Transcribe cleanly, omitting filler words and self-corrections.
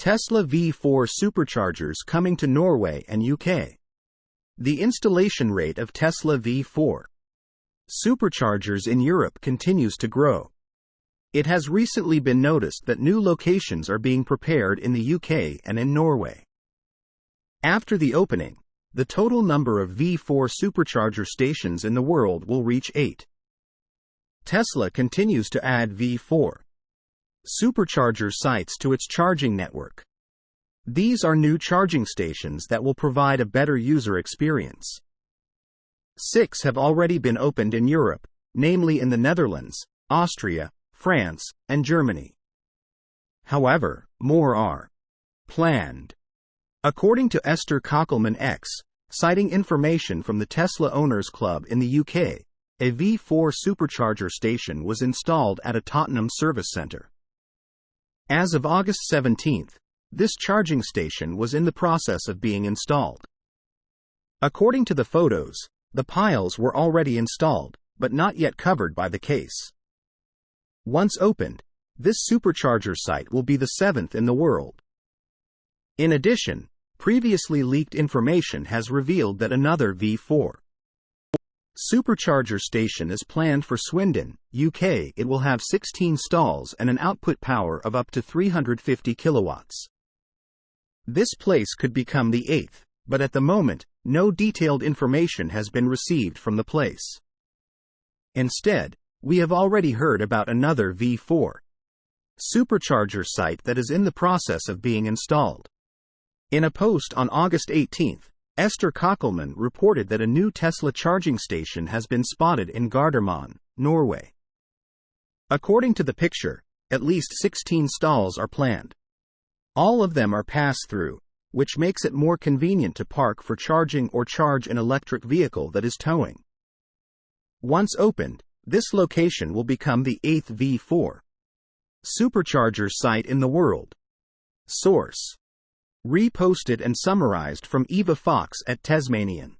Tesla V4 Superchargers coming to Norway and UK. The installation rate of Tesla V4 Superchargers in Europe continues to grow. It has recently been noticed that new locations are being prepared in the UK and in Norway. After the opening, the total number of V4 supercharger stations in the world will reach 8. Tesla continues to add V4 supercharger sites to its charging network. These are new charging stations that will provide a better user experience. 6 have already been opened in Europe, namely in the Netherlands, Austria, France, and Germany. However, more are planned. According to Esther Kockelman X, citing information from the Tesla Owners Club in the UK, a V4 supercharger station was installed at a Tottenham service centre. As of August 17, this charging station was in the process of being installed. According to the photos, the piles were already installed, but not yet covered by the case. Once opened, this supercharger site will be the 7th in the world. In addition, previously leaked information has revealed that another V4 supercharger station is planned for Swindon, UK. It will have 16 stalls and an output power of up to 350 kilowatts. This place could become the 8th, but at the moment, no detailed information has been received from the place. Instead, we have already heard about another V4 supercharger site that is in the process of being installed. In a post on August 18, Esther Kockelman reported that a new Tesla charging station has been spotted in Gardermoen, Norway. According to the picture, at least 16 stalls are planned. All of them are pass-through, which makes it more convenient to park for charging or charge an electric vehicle that is towing. Once opened, this location will become the 8th V4 supercharger site in the world. Source: reposted and summarized from Eva Fox at Tasmanian.